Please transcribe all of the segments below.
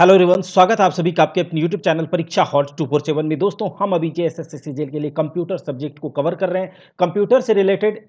Hello everyone, स्वागत है आप सभी का आपके अपने यूट्यूब चैनल परीक्षा हॉट 247 में। दोस्तों, हम अभी जेएसएससी के लिए कंप्यूटर सब्जेक्ट को कवर कर रहे हैं। कंप्यूटर से रिलेटेड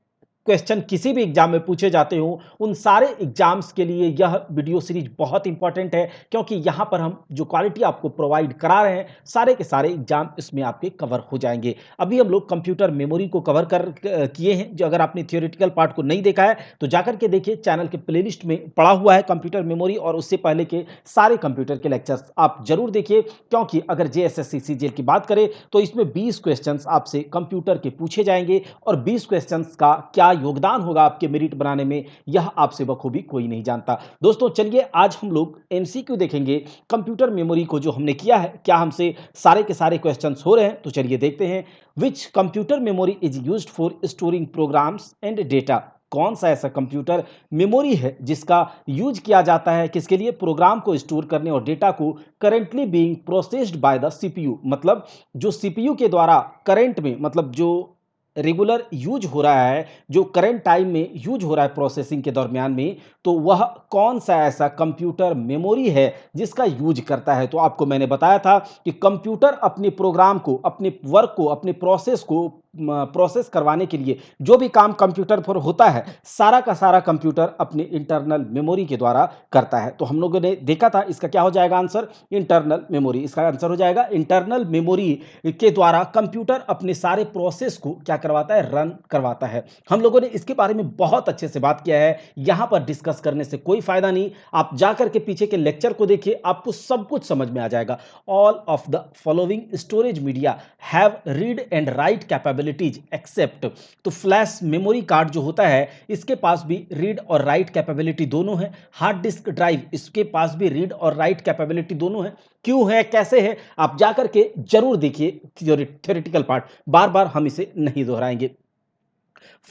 क्वेश्चन किसी भी एग्जाम में पूछे जाते हो, उन सारे एग्जाम्स के लिए यह वीडियो सीरीज बहुत इंपॉर्टेंट है, क्योंकि यहां पर हम जो क्वालिटी आपको प्रोवाइड करा रहे हैं, सारे के सारे एग्जाम इसमें आपके कवर हो जाएंगे। अभी हम लोग कंप्यूटर मेमोरी को कवर कर किए हैं। जो अगर आपने थियोरेटिकल पार्ट को नहीं देखा है तो जाकर के देखिए, चैनल के प्लेलिस्ट में पड़ा हुआ है कंप्यूटर मेमोरी, और उससे पहले के सारे कंप्यूटर के लेक्चर्स आप जरूर देखिए, क्योंकि अगर जेएसएससी सीजीएल की बात करें तो इसमें 20 क्वेश्चंस आपसे कंप्यूटर के पूछे जाएंगे, और 20 क्वेश्चंस का क्या योगदान होगा आपके मेरिट बनाने में, यह आपसे बखूबी कोई नहीं जानता। दोस्तों, चलिए आज हम लोग एमसीक्यू देखेंगे कंप्यूटर मेमोरी को जो हमने किया है, क्या हमसे सारे के सारे क्वेश्चंस हो रहे हैं। तो चलिए देखते हैं। Which computer memory is used for storing programs and data. कौन सा ऐसा कंप्यूटर मेमोरी है जिसका यूज किया जाता है किसके लिए? प्रोग्राम को स्टोर करने और डेटा को currently being processed by the CPU. मतलब जो सीपीयू के द्वारा करंट में, मतलब जो रेगुलर यूज हो रहा है, जो करंट टाइम में यूज हो रहा है प्रोसेसिंग के दरमियान में, तो वह कौन सा ऐसा कंप्यूटर मेमोरी है जिसका यूज करता है। तो आपको मैंने बताया था कि कंप्यूटर अपने प्रोग्राम को, अपने वर्क को, अपने प्रोसेस को प्रोसेस करवाने के लिए जो भी काम कंप्यूटर पर होता है, सारा का सारा कंप्यूटर अपने इंटरनल मेमोरी के द्वारा करता है। तो हम लोगों ने देखा था, इसका क्या हो जाएगा आंसर? Internal memory. इसका आंसर हो जाएगा इंटरनल मेमोरी के द्वारा कंप्यूटर अपने सारे प्रोसेस को क्या करवाता है? रन करवाता है। हम लोगों ने इसके बारे में बहुत अच्छे से बात किया है, यहां पर डिस्कस करने से कोई फायदा नहीं। आप जाकर के पीछे के लेक्चर को देखिए, आपको सब कुछ समझ में आ जाएगा। All of the following storage media have read and write capabilities except. तो फ्लैश मेमोरी कार्ड जो होता है, इसके पास भी रीड और राइट कैपेबिलिटी दोनों है। हार्ड डिस्क ड्राइव, इसके पास भी रीड और राइट कैपेबिलिटी दोनों है। क्यों है, कैसे है, आप जाकर के जरूर देखिए थ्योरेटिकल पार्ट, बार बार हम इसे नहीं दोहराएंगे।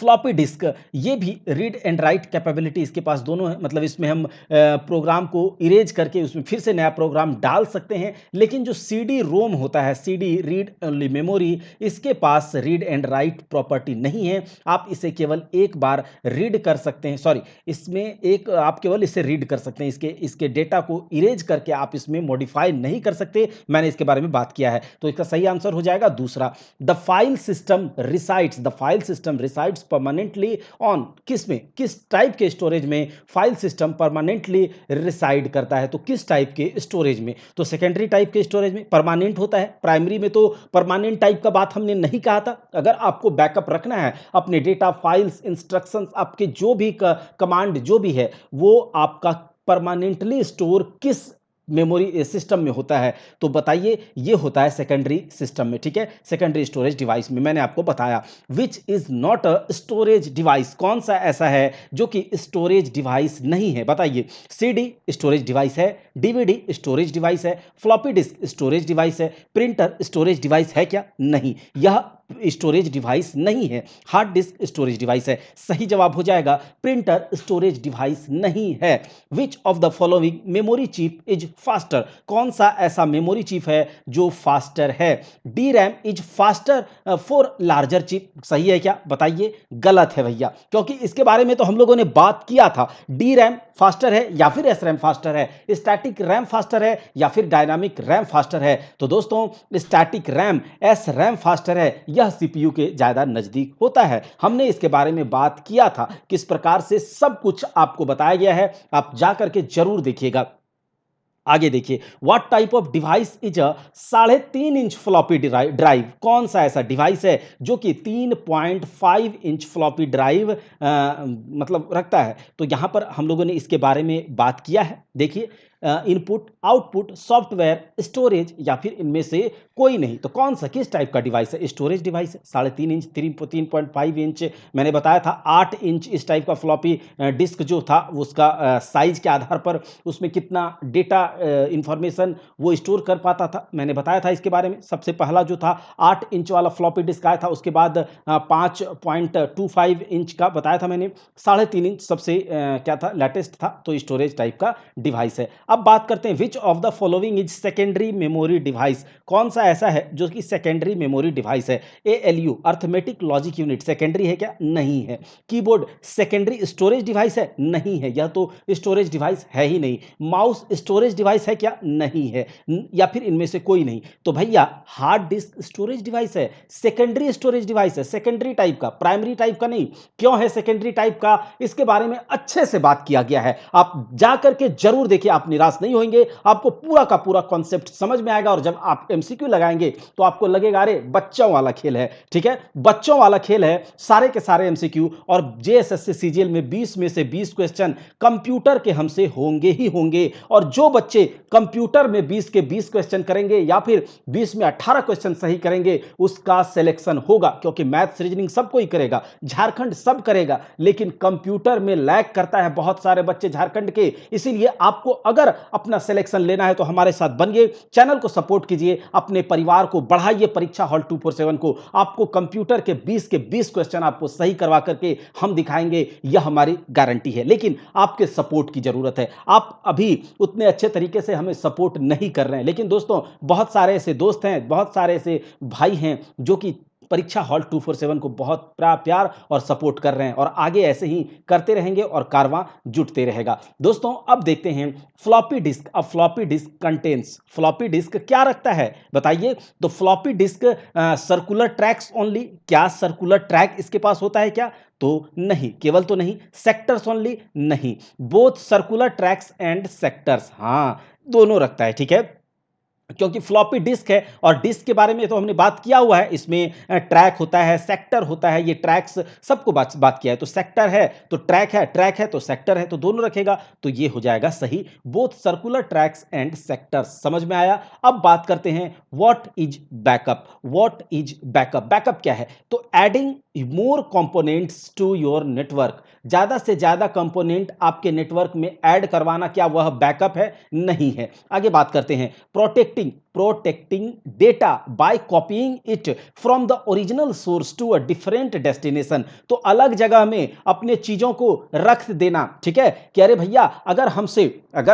फ्लॉपी डिस्क, ये भी रीड एंड राइट कैपेबिलिटी इसके पास दोनों है। मतलब इसमें हम प्रोग्राम को इरेज करके उसमें फिर से नया प्रोग्राम डाल सकते हैं। लेकिन जो सीडी रोम होता है, सीडी रीड ओनली मेमोरी, इसके पास रीड एंड राइट प्रॉपर्टी नहीं है। आप इसे केवल एक बार रीड कर सकते हैं, सॉरी, इसमें एक आप केवल इसे रीड कर सकते हैं, इसके इसके डेटा को इरेज करके आप इसमें मॉडिफाई नहीं कर सकते। मैंने इसके बारे में बात किया है। तो इसका सही आंसर हो जाएगा दूसरा। The file system resides, the file system resides permanently on, किस में, किस टाइप के स्टोरेज में फाइल सिस्टम परमानेंटली रिसाइड करता है? तो किस टाइप के स्टोरेज में? तो सेकेंडरी टाइप के स्टोरेज में परमानेंट होता है। प्राइमरी में तो परमानेंट टाइप का बात हमने नहीं कहा था। अगर आपको बैकअप रखना है अपने डेटा, फाइल्स, इंस्ट्रक्शंस, आपके जो भी कमांड जो भी है, वो आपका परमानेंटली स्टोर किस मेमोरी सिस्टम में होता है? तो बताइए, ये होता है सेकेंडरी सिस्टम में। ठीक है, सेकेंडरी स्टोरेज डिवाइस में। मैंने आपको बताया which is not a storage device, कौन सा ऐसा है जो कि स्टोरेज डिवाइस नहीं है? बताइए। सीडी स्टोरेज डिवाइस है, डीवीडी स्टोरेज डिवाइस है, फ्लॉपी डिस्क स्टोरेज डिवाइस है, प्रिंटर स्टोरेज डिवाइस है क्या? नहीं, यह स्टोरेज डिवाइस नहीं है। हार्ड डिस्क स्टोरेज डिवाइस है। सही जवाब हो जाएगा प्रिंटर स्टोरेज डिवाइस नहीं है। Which of the following memory chip is faster, कौन सा ऐसा मेमोरी चिप है जो फास्टर है? D RAM is faster for larger chip, सही है क्या? बताइए। गलत है भैया, क्योंकि इसके बारे में तो हम लोगों ने बात किया था। डी रैम फास्टर है या फिर एस रैम फास्टर है? स्टैटिक रैम फास्टर है या फिर डायनामिक रैम फास्टर है? तो दोस्तों, static RAM, S RAM faster है, यह सीपीयू के ज्यादा नजदीक होता है। हमने इसके बारे में बात किया था, किस प्रकार से सब कुछ आपको बताया गया है। आप जाकर के जरूर देखिएगा। आगे देखिए, what type of device is a 3.5 inch floppy drive, कौन सा ऐसा डिवाइस है जो कि 3.5 इंच फ्लॉपी ड्राइव मतलब रखता है? तो यहां पर हम लोगों ने इसके बारे में बात किया है। देखिए, इनपुट, आउटपुट, सॉफ्टवेयर, स्टोरेज, या फिर इनमें से कोई नहीं। तो कौन सा, किस टाइप का डिवाइस है? स्टोरेज डिवाइस है। 3.5 इंच, 3.5 इंच मैंने बताया था। 8 इंच इस टाइप का फ्लॉपी डिस्क जो था, उसका साइज के आधार पर उसमें कितना डेटा इंफॉर्मेशन वो स्टोर कर पाता था, मैंने बताया था इसके बारे में। सबसे पहला जो था 8 इंच वाला फ्लॉपी डिस्क आया था, उसके बाद 5.25 इंच का बताया था मैंने। 3.5 इंच सबसे क्या था, लेटेस्ट था। तो स्टोरेज टाइप का डिवाइस है। अब बात करते हैं which of the following is secondary memory device, कौन सा ऐसा है जो कि सेकेंडरी मेमोरी डिवाइस है। ALU arithmetic logic unit secondary है क्या? नहीं है। कीबोर्ड सेकेंडरी स्टोरेज डिवाइस है? नहीं है, यह तो स्टोरेज डिवाइस है ही नहीं। माउस स्टोरेज डिवाइस है क्या? नहीं है। या फिर इनमें से कोई नहीं। तो भैया हार्ड डिस्क स्टोरेज डिवाइस है, सेकेंडरी स्टोरेज डिवाइस है, सेकेंडरी टाइप का, प्राइमरी टाइप का नहीं। क्यों है सेकेंडरी टाइप का, इसके बारे में अच्छे से बात किया गया है, आप जाकर के जरूर देखिए, आप निराश नहीं होंगे, आपको पूरा का पूरा कॉन्सेप्ट समझ में आएगा। और जब आप एमसीक्यू लगाएंगे तो आपको लगेगा अरे बच्चों वाला खेल है। ठीक है, बच्चों वाला खेल है, सारे के सारे एमसीक्यू। और जेएसएससी सीजीएल में 20 में से 20 क्वेश्चन कंप्यूटर के हमसे होंगे ही होंगे। और जो बच्चे कंप्यूटर में 20 के 20 क्वेश्चन करेंगे या फिर 20 में 18 क्वेश्चन सही करेंगे, उसका सिलेक्शन होगा। क्योंकि मैथ्स रीजनिंग सबको ही करेगा, झारखंड सब करेगा, लेकिन कंप्यूटर में लैग करता है बहुत सारे बच्चे झारखंड के। इसीलिए आपको अगर अपना सिलेक्शन लेना है तो हमारे साथ बनिए, चैनल को सपोर्ट कीजिए, अपने परिवार को बढ़ाइए परीक्षा हॉल 247 को। आपको कंप्यूटर के 20 के 20 क्वेश्चन आपको सही करवा करके हम दिखाएंगे, यह हमारी गारंटी है। लेकिन आपके सपोर्ट की जरूरत है, आप अभी उतने अच्छे तरीके से हमें सपोर्ट नहीं कर रहे हैं। लेकिन दोस्तों बहुत सारे ऐसे दोस्त हैं, बहुत सारे ऐसे भाई हैं जो कि परीक्षा हॉल 247 को बहुत प्यार और सपोर्ट कर रहे हैं, और आगे ऐसे ही करते रहेंगे और कारवां जुटते रहेगा। दोस्तों अब देखते हैं फ्लॉपी डिस्क। अब floppy disk contains, floppy disk क्या रखता है बताइए? तो floppy disc circular tracks only, क्या सर्कुलर ट्रैक इसके पास होता है क्या? तो नहीं, केवल तो नहीं। सेक्टर्स ओनली, नहीं। Both circular tracks and sectors, हां दोनों रखता है। ठीक है, क्योंकि फ्लॉपी डिस्क है, और डिस्क के बारे में तो हमने बात किया हुआ है, इसमें ट्रैक होता है, सेक्टर होता है, ये ट्रैक्स सबको बात किया है। तो सेक्टर है तो ट्रैक है, ट्रैक है तो सेक्टर है, तो दोनों रखेगा तो ये हो जाएगा सही, both circular tracks and sectors. समझ में आया? अब बात करते हैं what is backup. What is backup? Backup क्या है? तो adding more components to your network, ज्यादा से ज्यादा कंपोनेंट आपके नेटवर्क में ऐड करवाना, क्या वह बैकअप है? नहीं है। आगे बात करते हैं protecting data by copying it from the original source to a different destination. तो अलग जगह में अपने चीजों को रख देना। ठीक है, कि अरे भैया अगर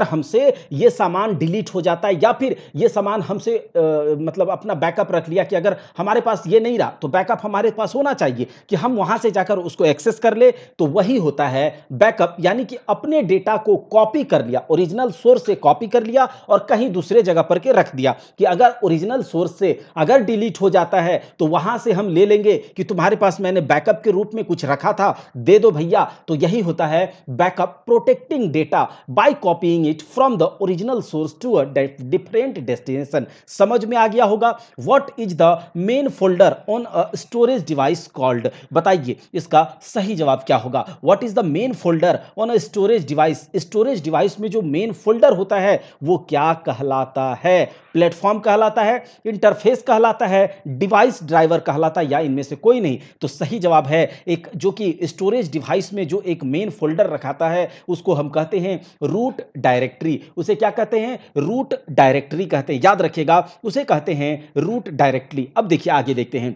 हमसे ये सामान डिलीट हो जाता है, या फिर ये सामान हमसे मतलब अपना बैकअप रख लिया कि अगर हमारे पास ये नहीं रहा तो बैकअप हमारे पास होना चाहिए कि हम वहां से जाकर उसको एक्सेस कर ले, तो वही होता है बैकअप। यानी कि अपने डेटा को कॉपी कर लिया, ओरिजिनल सोर्स से कॉपी कर लिया और कहीं दूसरे जगह पर के रख दिया, कि अगर ओरिजिनल सोर्स से अगर डिलीट हो जाता है तो वहां से हम ले लेंगे कि तुम्हारे पास मैंने बैकअप के रूप में कुछ रखा था, दे दो भैया। तो यही होता है backup, protecting data by copying it from the original source to a different destination. समझ में आ गया होगा। What is the main folder on a storage device called? बताइए इसका सही जवाब क्या होगा। What is the main folder on a storage device? Storage device में जो मेन फोल्डर होता है वो क्या कहलाता है? प्लेटफॉर्म कहलाता है, इंटरफेस कहलाता है, डिवाइस ड्राइवर कहलाता है, या इनमें से कोई नहीं? तो सही जवाब है एक जो कि स्टोरेज डिवाइस में जो एक मेन फोल्डर रखाता है उसको हम कहते हैं रूट डायरेक्टरी। उसे क्या कहते हैं? रूट डायरेक्टरी कहते हैं, याद रखिएगा, उसे कहते हैं रूट डायरेक्टरी। अब देखिए आगे देखते हैं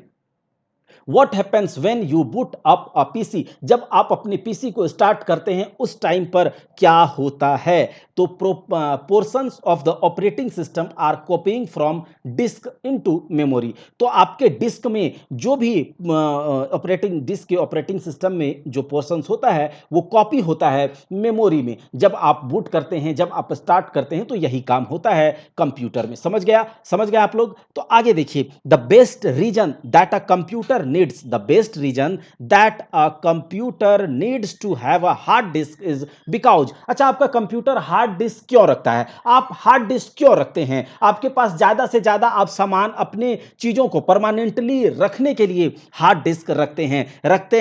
What happens when you boot up a PC? जब आप अपने पीसी को स्टार्ट करते हैं उस टाइम पर क्या होता है? तो portions of the operating system are copying from disk into memory. तो आपके डिस्क में जो भी ऑपरेटिंग डिस्क के ऑपरेटिंग सिस्टम में जो पोर्शंस होता है वो कॉपी होता है मेमोरी में। जब आप बूट करते हैं, जब आप स्टार्ट करते हैं, तो यही काम होता है कंप्यूटर में। समझ गया? समझ गया आप लोग? तो आगे देखिए, the best reason that a computer needs, the best reason that a computer needs to have a hard disk is because. अच्छा, आपका कंप्यूटर हार्ड डिस्क क्यों रखता है? आप हार्ड डिस्क क्यों रखते हैं? आपके पास ज्यादा से ज्यादा आप सामान, अपने चीजों को परमानेंटली रखने के लिए हार्ड डिस्क रखते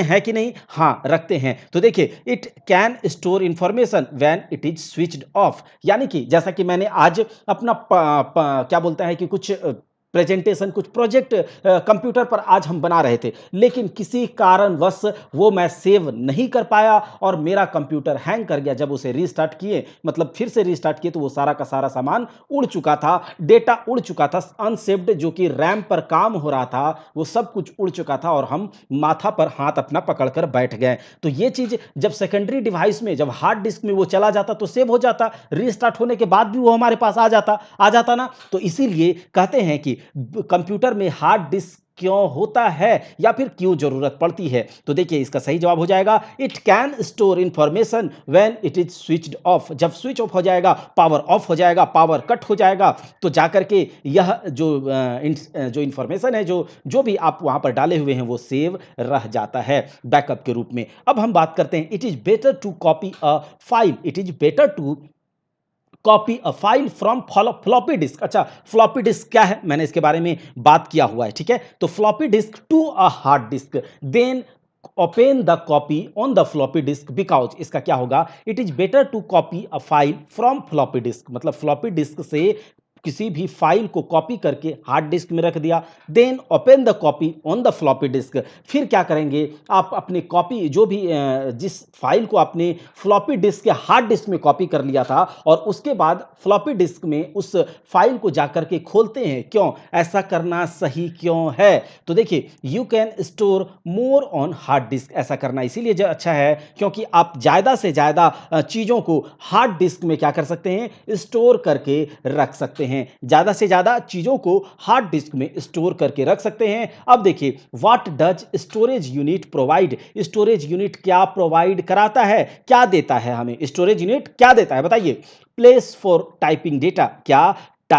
हैं कि नहीं? हां रखते हैं। तो देखिए, it can store information when it is switched off. यानी कि जैसा कि मैंने आज अपना क्या बोलता है कि कुछ प्रेजेंटेशन, कुछ प्रोजेक्ट कंप्यूटर पर आज हम बना रहे थे, लेकिन किसी कारणवश वो मैं सेव नहीं कर पाया और मेरा कंप्यूटर हैंग कर गया। जब उसे रीस्टार्ट किए, मतलब फिर से रीस्टार्ट किए, तो वो सारा का सारा सामान उड़ चुका था, डेटा उड़ चुका था, अनसेव्ड जो कि रैम पर काम हो रहा था वो सब कुछ उड़ चुका था और हम माथा पर हाथ अपना पकड़कर बैठ गए। तो ये चीज जब सेकेंडरी डिवाइस में, जब हार्ड डिस्क में वो चला जाता तो सेव हो जाता, रीस्टार्ट होने के बाद भी वो हमारे पास आ जाता ना। तो इसीलिए कहते हैं कि कंप्यूटर में हार्ड डिस्क क्यों होता है या फिर क्यों जरूरत पड़ती है। तो देखिए इसका सही जवाब हो जाएगा, it can store information when it is switched off. जब स्विच ऑफ हो जाएगा, पावर ऑफ हो जाएगा, पावर कट हो जाएगा, तो जाकर के यह जो इंफॉर्मेशन है, जो जो भी आप वहां पर डाले हुए हैं, वो सेव रह जाता है बैकअप के रूप में। अब हम बात करते हैं, it is better to copy a file, it is better to copy a file from floppy disk. अच्छा, फ्लॉपी डिस्क क्या है, मैंने इसके बारे में बात किया हुआ है, ठीक है। तो floppy disk to a hard disk, then open the copy on the floppy disk, because इसका क्या होगा, it is better to copy a file from floppy disk, मतलब फ्लॉपी डिस्क से किसी भी फाइल को कॉपी करके हार्ड डिस्क में रख दिया, then open the copy on the floppy disk. फिर क्या करेंगे, आप अपनी कॉपी जो भी जिस फाइल को आपने फ्लॉपी डिस्क या हार्ड डिस्क में कॉपी कर लिया था, और उसके बाद फ्लॉपी डिस्क में उस फाइल को जाकर के खोलते हैं। क्यों ऐसा करना सही क्यों है, तो देखिए you can store more on hard disk, ऐसा करना इसीलिए अच्छा है क्योंकि आप ज़्यादा से ज़्यादा चीज़ों को हार्ड डिस्क में क्या कर सकते हैं, स्टोर करके रख सकते हैं। ज़्यादा से ज़्यादा चीज़ों को हार्ड डिस्क में स्टोर करके रख सकते हैं। अब देखिए, what does storage unit provide, storage unit क्या प्रोवाइड कराता है, क्या देता है हमें, स्टोरेज यूनिट क्या देता है बताइए। प्लेस फॉर टाइपिंग डेटा, क्या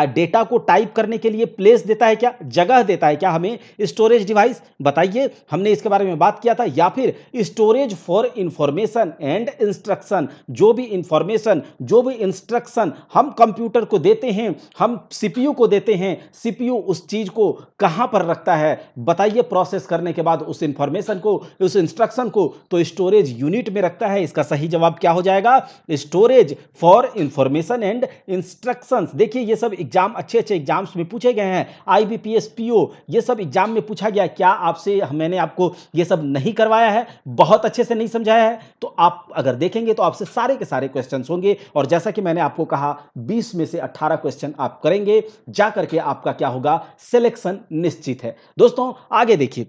डेटा को टाइप करने के लिए प्लेस देता है, क्या जगह देता है क्या हमें स्टोरेज डिवाइस, बताइए, हमने इसके बारे में बात किया था। या फिर storage for information and instruction, जो भी इंफॉर्मेशन, जो भी इंस्ट्रक्शन हम कंप्यूटर को देते हैं, हम सीपीयू को देते हैं, सीपीयू उस चीज को कहां पर रखता है बताइए, प्रोसेस करने के बाद उस इंफॉर्मेशन को, उस इंस्ट्रक्शन को तो स्टोरेज यूनिट में रखता है। इसका सही जवाब क्या हो जाएगा, storage for information and instructions. देखिए ये सब एग्जाम, अच्छे अच्छे एग्जाम्स में पूछे गए हैं, आईबीपीएस, पीओ, ये सब एग्जाम में पूछा गया। क्या आपसे मैंने आपको ये सब नहीं करवाया है, बहुत अच्छे से नहीं समझाया है? तो आप अगर देखेंगे तो आपसे सारे के सारे क्वेश्चंस होंगे, और जैसा कि मैंने आपको कहा 20 में से 18 क्वेश्चन आप करेंगे, जाकर के आपका क्या होगा, सिलेक्शन निश्चित है। दोस्तों आगे देखिए,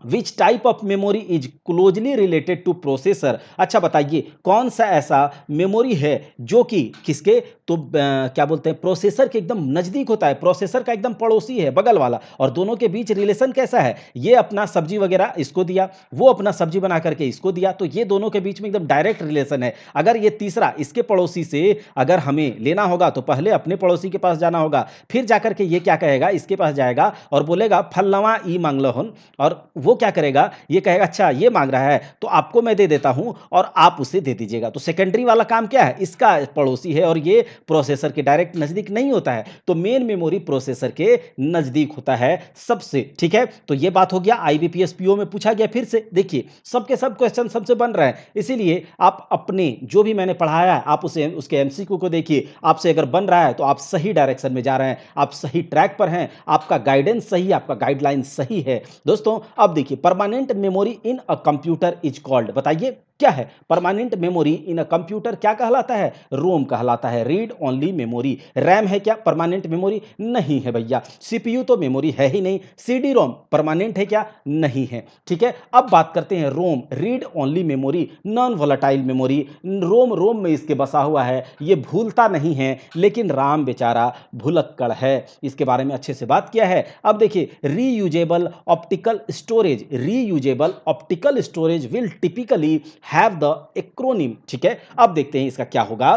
which type of memory is closely related two processor. अच्छा बताइए, कौन सा ऐसा मेमोरी है जो कि किसके, तो क्या बोलते हैं, प्रोसेसर के एकदम नजदीक होता है, प्रोसेसर का एकदम पड़ोसी है, बगल वाला, और दोनों के बीच रिलेशन कैसा है, ये अपना सब्जी वगैरह इसको दिया, वो अपना सब्जी बना करके इसको दिया, तो ये दोनों के बीच में एकदम डायरेक्ट रिलेशन है। अगर ये तीसरा इसके पड़ोसी से अगर हमें लेना होगा तो पहले अपने पड़ोसी के पास जाना होगा, फिर जाकर के ये क्या कहेगा, इसके पास जाएगा और बोलेगा फलनवा ई मांगलो हन, और वो क्या करेगा, ये कहेगा अच्छा ये मांग रहा है तो आपको मैं दे देता हूं और आप उसे दे दीजिएगा। तो सेकेंडरी वाला काम क्या है, इसका पड़ोसी है, और ये प्रोसेसर के डायरेक्ट नजदीक नहीं होता है, तो मेन मेमोरी प्रोसेसर के नजदीक होता है सबसे, ठीक है। तो ये बात हो गया, आईबीपीएस पीओ में पूछा गया। फिर से देखिए, सबके सब क्वेश्चन सबसे बन रहे हैं, इसीलिए आप अपने जो भी मैंने पढ़ाया है आप उसे, उसके एमसीक्यू को देखिए, आपसे अगर बन रहा है तो आप सही डायरेक्शन में जा रहे हैं, आप सही ट्रैक पर हैं, आपका गाइडेंस सही है, आपका गाइडलाइन सही है। दोस्तों अब देखिए, permanent memory in a computer is called, बताइए क्या है permanent memory in a computer, क्या कहलाता है, रोम कहलाता है, रीड ओनली मेमोरी। रैम है क्या परमानेंट मेमोरी, नहीं है भैया। सीपीयू तो मेमोरी है ही नहीं। सीडी रोम परमानेंट है क्या, नहीं है, ठीक है। अब बात करते हैं ROM, read only memory, non volatile memory. ROM, ROM में इसके बसा हुआ है, ये भूलता नहीं है, लेकिन राम बेचारा भुलक्कड़ है, इसके बारे में अच्छे से बात किया है। अब देखिए, reusable optical storage, reusable optical storage will typically have the acronym, ठीक है। अब देखते हैं इसका क्या होगा,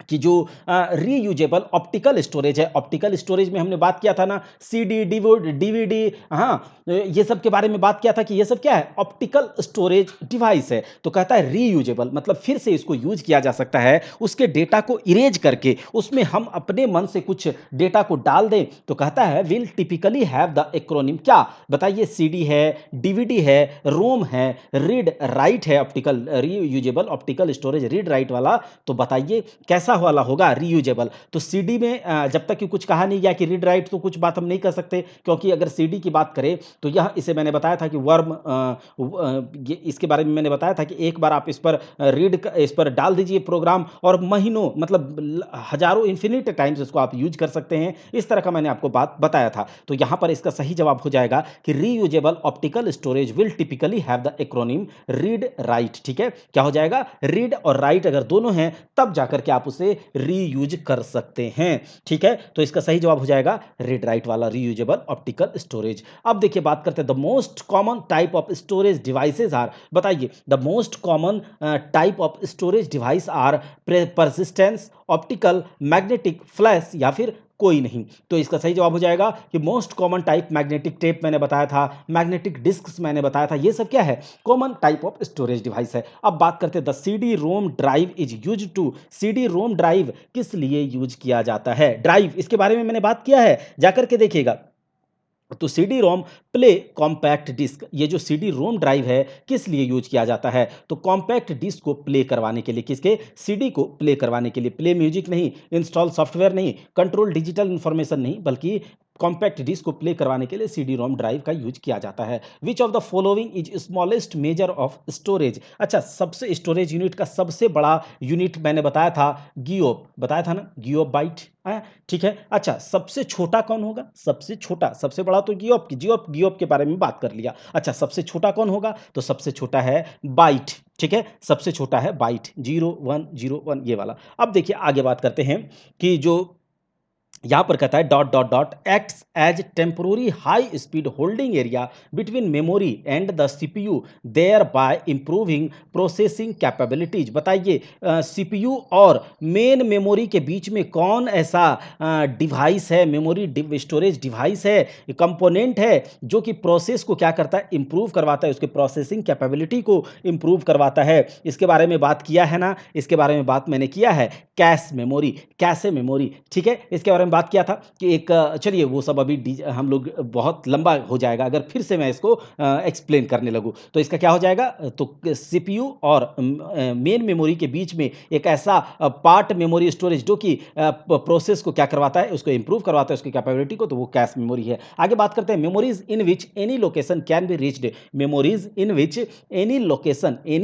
कि जो रीयूजेबल ऑप्टिकल स्टोरेज है, ऑप्टिकल स्टोरेज में हमने बात किया था ना, सीडी, डीवीडी, हाँ, ये सब के बारे में बात किया था कि ये सब क्या है, ऑप्टिकल स्टोरेज डिवाइस है। तो कहता है रीयूजेबल, मतलब फिर से इसको यूज किया जा सकता है, उसके डेटा को इरेज करके उसमें हम अपने मन से कुछ डेटा को डाल दें, तो कहता है will typically have the acronym, क्या बताइए, सीडी है, डीवीडी है, रोम है, रीड राइट है, optical reusable optical storage read write वाला, तो बताइए कैसा कैसा वाला होगा, रीयूजेबल। तो सीडी में जब तक कि कुछ कहा नहीं गया कि रीड राइट, तो कुछ बात हम नहीं कर सकते, क्योंकि अगर सीडी की बात करें तो यह, इसे मैंने बताया था कि वर्म, ये इसके बारे में मैंने बताया था कि एक बार आप इस पर इस पर डाल दीजिए प्रोग्राम, और महीनों मतलब हजारों इन्फिनिट टाइम्स इसको आप यूज कर सकते हैं। इस तरह का मैंने आपको बात बताया था। तो यहां पर इसका सही जवाब हो जाएगा कि reusable optical storage will typically have the acronym read write. ठीक है, क्या हो जाएगा, रीड और राइट अगर दोनों हैं तब जाकर के आप उसे रीयूज कर सकते हैं। ठीक है, तो इसका सही जवाब हो जाएगा रीड राइट वाला, रीयूजेबल ऑप्टिकल स्टोरेज। अब देखिए बात करते हैं the most common type of storage devices are, बताइए the most common type of storage device are persistence, optical, magnetic, flash या फिर कोई नहीं। तो इसका सही जवाब हो जाएगा कि most common type magnetic tape मैंने बताया था, मैग्नेटिक डिस्क्स मैंने बताया था, ये सब क्या है, common type of storage device है। अब बात करते हैं the CD ROM drive is use to, CD ROM drive किस लिए यूज किया जाता है, ड्राइव, इसके बारे में मैंने बात किया है, जाकर के देखिएगा। तो CD ROM play compact disk, ये जो सीडी रोम ड्राइव है किस लिए यूज किया जाता है, तो कॉम्पैक्ट डिस्क को प्ले करवाने के लिए, किसके, सीडी को प्ले करवाने के लिए, प्ले म्यूजिक नहीं, इंस्टॉल सॉफ्टवेयर नहीं, कंट्रोल डिजिटल इंफॉर्मेशन नहीं, बल्कि कॉम्पैक्ट डिस्क को प्ले करवाने के लिए सीडी रोम ड्राइव का यूज किया जाता है। Which of the following is smallest measure of storage, अच्छा सबसे स्टोरेज यूनिट का सबसे बड़ा यूनिट मैंने बताया था गियोप, बताया था ना, गियोप बाइट है। ठीक है, अच्छा सबसे छोटा कौन होगा, सबसे छोटा, सबसे बड़ा तो गियोप की, गियोप गियोप के बारे में बात कर लिया। अच्छा सबसे छोटा कौन होगा, तो सबसे छोटा है बाइट। ठीक है, सबसे छोटा है बाइट, 0101 ये वाला। अब देखिए आगे बात करते हैं कि जो यहां पर कहता है dot dot dot acts as temporary high speed holding area between memory and the CPU, thereby improving processing capabilities, बताइए सीपीयू और मेन मेमोरी के बीच में कौन ऐसा डिवाइस है, मेमोरी स्टोरेज डिवाइस है, कंपोनेंट है, जो कि प्रोसेस को क्या करता है, इंप्रूव करवाता है, उसके प्रोसेसिंग कैपेबिलिटी को इंप्रूव करवाता है। इसके बारे में बात किया है ना, इसके बारे में बात मैंने किया है, कैश मेमोरी, कैसे मेमोरी। ठीक है, इसके बारे में बात किया था कि एक, चलिए वो सब अभी हम लोग बहुत लंबा हो जाएगा अगर फिर से मैं इसको एक्सप्लेन करने लगूँ। तो इसका क्या हो जाएगा, तो सीपीयू और मेन मेमोरी के बीच में एक ऐसा पार्ट मेमोरी स्टोरेज जो कि प्रोसेस को क्या करवाता है, उसको इंप्रूव करवाता है, उसकी कैपेबिलिटी को, तो वो कैश मेमोरी है। आगे बात करते हैं memories in which any location can be reached, memories in which any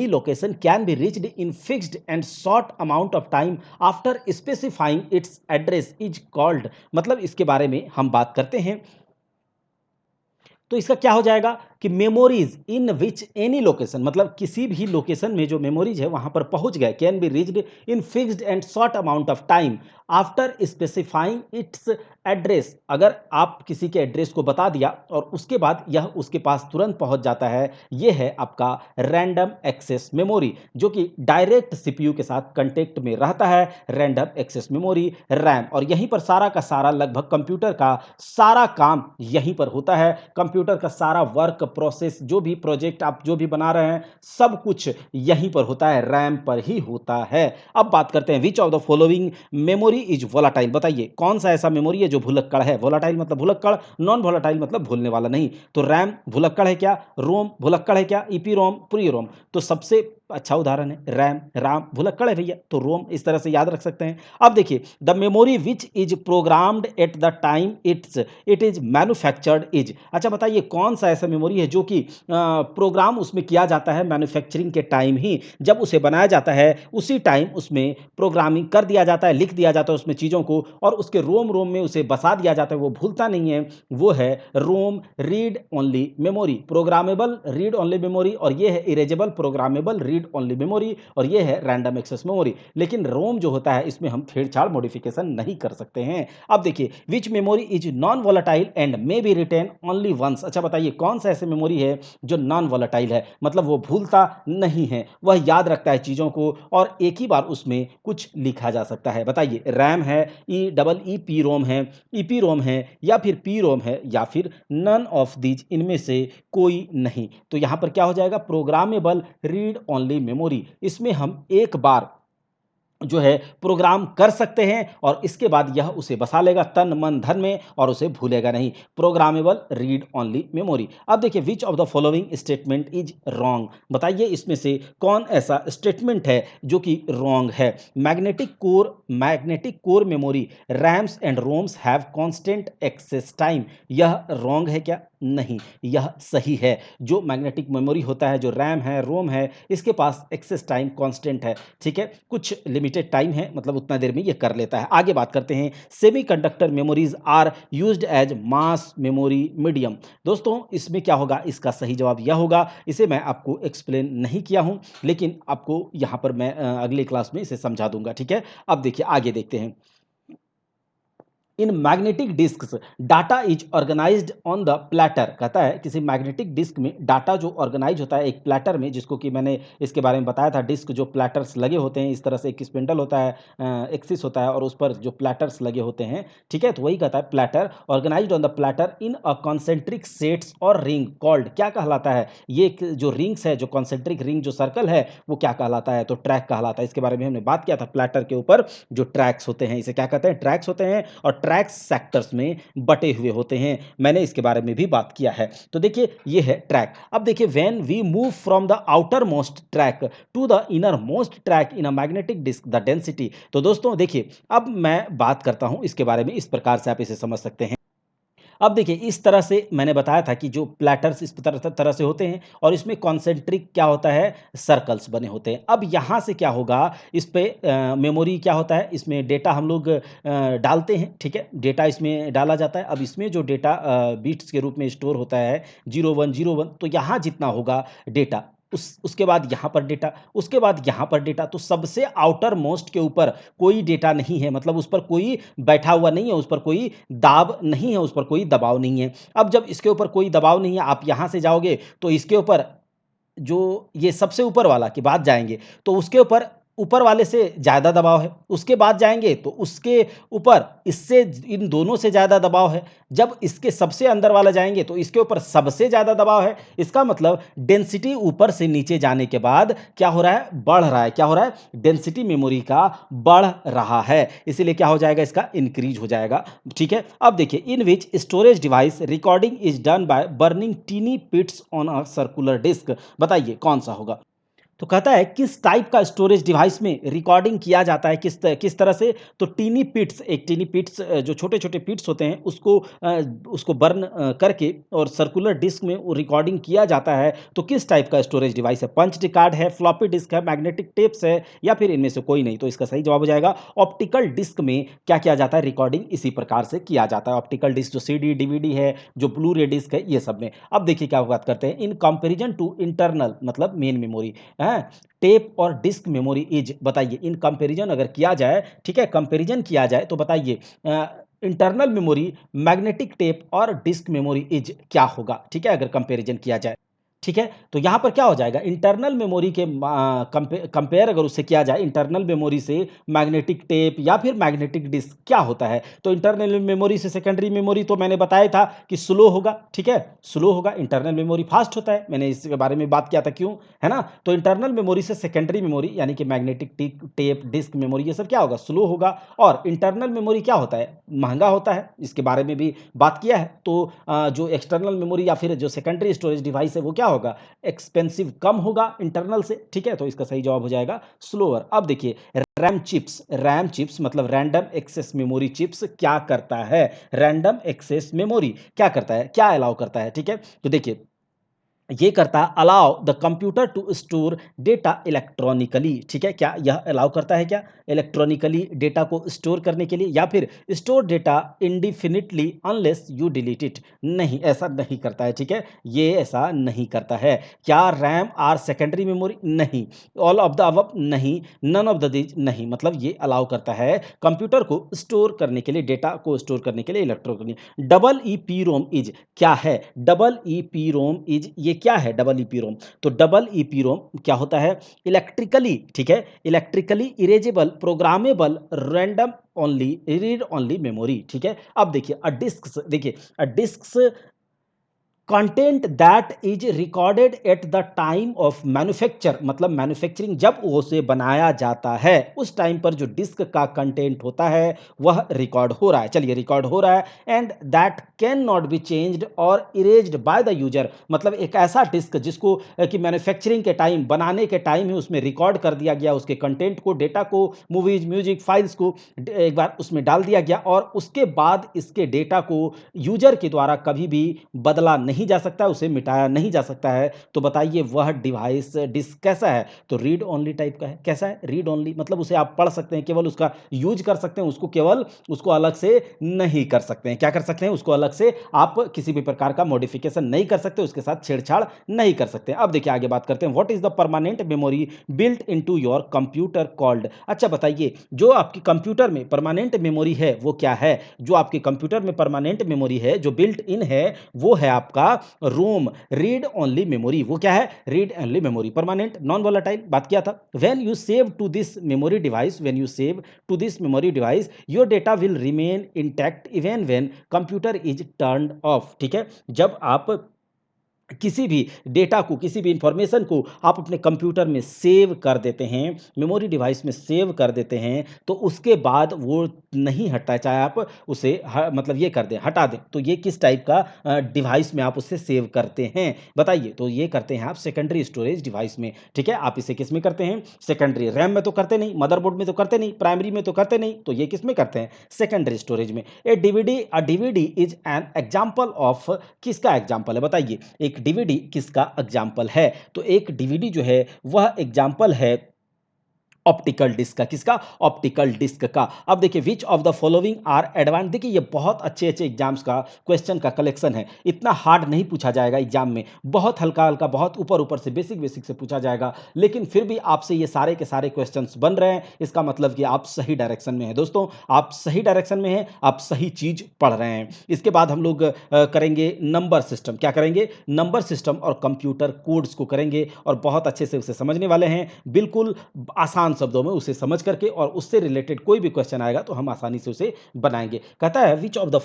location can be reached in fixed and short amount of time after specifying it's address is called, मतलब इसके बारे में हम बात करते हैं। तो इसका क्या हो जाएगा कि memories in which any location, मतलब किसी भी लोकेशन में जो मेमोरीज है वहां पर पहुंच गए, can be reached in fixed and short amount of time after specifying it's address, अगर आप किसी के एड्रेस को बता दिया और उसके बाद यह उसके पास तुरंत पहुंच जाता है, यह है आपका रैंडम एक्सेस मेमोरी, जो कि डायरेक्ट सीपीयू के साथ कांटेक्ट में रहता है, रैंडम एक्सेस मेमोरी, रैम। और यहीं पर सारा का सारा, लगभग कंप्यूटर का सारा काम यहीं पर होता है, कंप्यूटर का सारा वर्क प्रोसेस, जो भी प्रोजेक्ट आप जो भी बना रहे हैं, सब कुछ यहीं पर होता है, रैम पर ही होता है। अब बात करते हैं which of the following memory is volatile, बताइए कौन सा ऐसा मेमोरी है जो भुलक्कड़ है, वोलाटाइल मतलब भुलक्कड़, नॉन वोलाटाइल मतलब भूलने वाला नहीं। तो रैम भुलक्कड़ है क्या, रोम भुलक्कड़ है क्या, ईपी रोम, प्री रोम, तो सबसे अच्छा उदाहरण है रैम, राम भुलक्कड़ है भैया, तो रोम इस तरह से याद रख सकते हैं। अब देखिए the memory which is programmed eight the time it is manufactured is, अच्छा बताइए कौन सा ऐसा मेमोरी है जो कि प्रोग्राम उसमें किया जाता है मैन्युफैक्चरिंग के टाइम ही, जब उसे बनाया जाता है उसी टाइम उसमें प्रोग्रामिंग कर दिया जाता है, लिख दिया जाता है उसमें चीज़ों को, और उसके रोम रोम में उसे बसा दिया जाता है, वो भूलता नहीं है, वो है ROM read only memory, programmable read only memory, और ये है erasable programmable read only memory, और ये है रैंडम एक्सेस मेमोरी। लेकिन रोम जो होता है इसमें हम छेड़छाड़ मॉडिफिकेशन नहीं कर सकते हैं। अब देखिए which memory is non volatile and may be written only once, अच्छा बताइए कौन सा ऐसे मेमोरी है जो नॉन वोलाटाइल है, मतलब वो भूलता नहीं है, वह याद रखता है चीज़ों को और एक ही बार उसमें कुछ लिखा जा सकता है। बताइए रैम है, E double E P ROM है, ईपी रोम है, या फिर पी रोम है, या फिर नन ऑफ दीज, इनमें से कोई नहीं। तो यहां पर क्या हो जाएगा, प्रोग्रामेबल रीड ओनली मेमोरी, इसमें हम एक बार जो है प्रोग्राम कर सकते हैं और इसके बाद यह उसे बसा लेगा तन मन धन में और उसे भूलेगा नहीं। Programmable read only memory. अब देखिए which of the following statement is wrong, बताइए इसमें से कौन ऐसा स्टेटमेंट है जो कि रॉन्ग है। Magnetic core memory RAMs and ROMs have constant access time, यह रॉन्ग है क्या? नहीं, यह सही है। जो मैग्नेटिक मेमोरी होता है, जो रैम है, रोम है, इसके पास एक्सेस टाइम कांस्टेंट है, ठीक है, कुछ लिमिटेड टाइम है, मतलब उतना देर में ये कर लेता है। आगे बात करते हैं, semiconductor memories are used as mass memory medium. दोस्तों इसमें क्या होगा, इसका सही जवाब यह होगा। इसे मैं आपको एक्सप्लेन नहीं किया हूं, लेकिन आपको यहां पर मैं अगले क्लास में इसे समझा दूंगा, ठीक है। अब देखिए आगे देखते हैं। In magnetic disks data is organized on the platter, कहता है किसी मैग्नेटिक डिस्क में डाटा जो ऑर्गेनाइज होता है एक प्लेटर में, जिसको कि मैंने इसके बारे में बताया था, डिस्क जो प्लेटर्स लगे होते हैं, इस तरह से एक स्पिंडल होता है, एक्सिस होता है और उस पर जो प्लेटर्स लगे होते हैं, ठीक है, तो वही कहता है platter organized on the platter in a concentric sets और रिंग कॉल्ड, क्या कहलाता है ये जो रिंग्स है, जो कॉन्सेंट्रिक रिंग जो सर्कल है, वो क्या कहलाता है? तो ट्रैक कहलाता है। इसके बारे में हमने बात किया था, प्लेटर के ऊपर जो ट्रैक्स होते हैं इसे क्या कहते हैं? ट्रैक्स होते हैं और ट्रैक्स सेक्टर्स में बटे हुए होते हैं, मैंने इसके बारे में भी बात किया है। तो देखिए ये है ट्रैक। अब देखिए when we move from the outermost track to the innermost track in a magnetic disk the density. तो दोस्तों देखिए अब मैं बात करता हूं इसके बारे में, इस प्रकार से आप इसे समझ सकते हैं। अब देखिए इस तरह से मैंने बताया था कि जो प्लैटर्स इस तरह से होते हैं और इसमें कॉन्सेंट्रिक क्या होता है, सर्कल्स बने होते हैं। अब यहाँ से क्या होगा, इस पे मेमोरी क्या होता है, इसमें डेटा हम लोग डालते हैं, ठीक है, डेटा इसमें डाला जाता है। अब इसमें जो डेटा बीट्स के रूप में स्टोर होता है 0101, तो यहाँ जितना होगा डेटा, उसके बाद यहाँ पर डेटा, उसके बाद यहाँ पर डेटा, तो सबसे आउटर मोस्ट के ऊपर कोई डेटा नहीं है, मतलब उस पर कोई बैठा हुआ नहीं है, उस पर कोई दाब नहीं है, उस पर कोई दबाव नहीं है। अब जब इसके ऊपर कोई दबाव नहीं है, आप यहाँ से जाओगे तो इसके ऊपर जो ये सबसे ऊपर वाला की बात जाएँगे, तो उसके ऊपर वाले से ज़्यादा दबाव है, उसके बाद जाएँगे तो उसके ऊपर इससे इन दोनों से ज़्यादा दबाव है, जब इसके सबसे अंदर वाला जाएँगे तो इसके ऊपर सबसे ज़्यादा दबाव है। इसका मतलब डेंसिटी ऊपर से नीचे जाने के बाद क्या हो रहा है, बढ़ रहा है। क्या हो रहा है, डेंसिटी मेमोरी का बढ़ रहा है, इसीलिए क्या हो जाएगा, इसका इंक्रीज हो जाएगा, ठीक है। अब देखिए in which storage device recording is done by burning tiny pits on a circular disc, बताइए कौन सा होगा? तो कहता है किस टाइप का स्टोरेज डिवाइस में रिकॉर्डिंग किया जाता है, किस तरह से? तो टीनी पिट्स, एक टीनी पिट्स जो छोटे-छोटे पिट्स होते हैं उसको बर्न करके और सर्कुलर डिस्क में वो रिकॉर्डिंग किया जाता है। तो किस टाइप का स्टोरेज डिवाइस है? पंच्ड कार्ड है, फ्लॉपी डिस्क है, मैग्नेटिक टेप्स है या फिर इनमें से कोई नहीं? तो इसका सही जवाब हो जाएगा ऑप्टिकल डिस्क में क्या किया जाता है, रिकॉर्डिंग इसी प्रकार से किया जाता है। ऑप्टिकल डिस्क जो सीडी, डीवीडी है, जो ब्लू रे डिस्क है, ये सब में। अब देखिए क्या बात करते हैं, इन कंपैरिजन टू इंटरनल मतलब मेन मेमोरी, हैं? टेप और डिस्क मेमोरी इज, बताइए इन कंपैरिजन अगर किया जाए, ठीक है, कंपैरिजन किया जाए तो बताइए इंटरनल मेमोरी, मैग्नेटिक टेप और डिस्क मेमोरी इज क्या होगा, ठीक है, अगर कंपैरिजन किया जाए, ठीक है। तो यहाँ पर क्या हो जाएगा, इंटरनल मेमोरी के कंपेयर अगर उससे किया जाए इंटरनल मेमोरी से मैग्नेटिक टेप या फिर मैग्नेटिक डिस्क, क्या होता है? तो इंटरनल मेमोरी से सेकेंडरी मेमोरी तो मैंने बताया था कि स्लो होगा, ठीक है, स्लो होगा। इंटरनल मेमोरी फास्ट होता है, मैंने इसके बारे में बात किया था, क्यों, है ना? तो इंटरनल मेमोरी से सेकेंडरी मेमोरी यानी कि मैग्नेटिक टेप, डिस्क मेमोरी, ये सब क्या होगा, स्लो होगा। और इंटरनल मेमोरी क्या होता है, महंगा होता है, इसके बारे में भी बात किया है। तो जो एक्सटर्नल मेमोरी या फिर जो सेकेंडरी स्टोरेज डिवाइस है वो क्या होगा, एक्सपेंसिव, कम होगा इंटरनल से, ठीक है। तो इसका सही जवाब हो जाएगा स्लोअर। अब देखिए रैम चिप्स मतलब रैंडम एक्सेस मेमोरी चिप्स क्या करता है, रैंडम एक्सेस मेमोरी क्या करता है, क्या अलाउ करता है, ठीक है। तो देखिए ये करता है allow the computer to store data electronically, ठीक है, क्या यह अलाउ करता है क्या, इलेक्ट्रॉनिकली डेटा को स्टोर करने के लिए, या फिर store data indefinitely unless you delete it? नहीं, ऐसा नहीं करता है, ठीक है, ये ऐसा नहीं करता है। क्या रैम आर सेकेंडरी मेमोरी? नहीं। All of the above? नहीं। नन ऑफ द दीज? नहीं। मतलब ये अलाउ करता है कंप्यूटर को स्टोर करने के लिए, डेटा को स्टोर करने के लिए electronically. Double E P ROM is क्या है, double E P ROM is ये क्या है, डबल ईपी रोम? तो डबल ईपी रोम क्या होता है, इलेक्ट्रिकली, ठीक है, electrically erasable programmable random only read only memory, ठीक है। अब देखिए अ डिस्क, देखिए a disc content that is recorded at the time of manufacture, मतलब मैन्युफैक्चरिंग जब उसे बनाया जाता है उस टाइम पर जो डिस्क का कंटेंट होता है वह रिकॉर्ड हो रहा है। चलिए, रिकॉर्ड हो रहा है। And that can not be changed और इरेज्ड बाय द यूजर, मतलब एक ऐसा डिस्क जिसको कि मैन्युफैक्चरिंग के टाइम, बनाने के टाइम ही उसमें रिकॉर्ड कर दिया गया, उसके कंटेंट को, डेटा को, मूवीज, म्यूजिक, फाइल्स को एक बार उसमें डाल दिया गया और उसके बाद इसके डेटा को यूजर के द्वारा कभी भी बदला नहीं जा सकता, उसे मिटाया नहीं जा सकता है। तो बताइए वह डिवाइस डिस्क कैसा है? तो रीड ओनली टाइप का है। कैसा है? रीड ओनली, मतलब उसे आप पढ़ सकते हैं, केवल उसका यूज कर सकते हैं, उसको केवल उसको अलग से नहीं कर सकते हैं। क्या कर सकते हैं? उसको अलग से आप किसी भी प्रकार का मॉडिफिकेशन नहीं कर सकते, उसके साथ छेड़छाड़ नहीं कर सकते। अब देखिए आगे बात करते हैं, what is the permanent memory built into your computer called. अच्छा बताइए, जो आपकी कंप्यूटर में परमानेंट मेमोरी है वो क्या है? जो आपके कंप्यूटर में परमानेंट मेमोरी है, जो बिल्ट इन है, वो है आपका रोम, रीड ओनली मेमोरी। वो क्या है? Read only memory, permanent, non volatile, बात किया था। When you save to this memory device, when you save to this memory device your data will remain intact even when computer is turned off. ठीक है, जब आप किसी भी data को, किसी भी इंफॉर्मेशन को आप अपने कंप्यूटर में सेव कर देते हैं, मेमोरी डिवाइस में सेव कर देते हैं, तो उसके बाद वो नहीं हटता है, चाहे आप उसे मतलब ये कर दें, हटा दें। तो ये किस टाइप का डिवाइस में आप उसे सेव करते हैं बताइए? तो ये करते हैं आप सेकेंडरी स्टोरेज डिवाइस में। ठीक है, आप इसे किस में करते हैं? सेकेंडरी। रैम में तो करते नहीं, मदरबोर्ड में तो करते नहीं, प्राइमरी में तो करते नहीं, तो ये किस में करते हैं? सेकेंडरी स्टोरेज में। DVD is an example of, किसका एग्जाम्पल है बताइए? एक डीवीडी किसका एग्जाम्पल है? तो एक डीवीडी जो है वह एग्जाम्पल है ऑप्टिकल डिस्क का। किसका? ऑप्टिकल डिस्क का। अब देखिए, which of the following are advance, देखिए ये बहुत अच्छे अच्छे एग्जाम्स का क्वेश्चन का कलेक्शन है। इतना हार्ड नहीं पूछा जाएगा एग्जाम में, बहुत हल्का हल्का, बहुत ऊपर ऊपर से, बेसिक बेसिक से पूछा जाएगा, लेकिन फिर भी आपसे ये सारे के सारे क्वेश्चंस बन रहे हैं। इसका मतलब कि आप सही डायरेक्शन में हैं दोस्तों, आप सही डायरेक्शन में हैं, आप सही चीज पढ़ रहे हैं। इसके बाद हम लोग करेंगे नंबर सिस्टम। क्या करेंगे? नंबर सिस्टम और कंप्यूटर कोड्स को करेंगे और बहुत अच्छे से उसे समझने वाले हैं, बिल्कुल आसान शब्दों में उसे समझ करके, और उससे रिलेटेड कोई भी क्वेश्चन आएगा तो हम आसानी से उसे बनाएंगे। कहता है which of the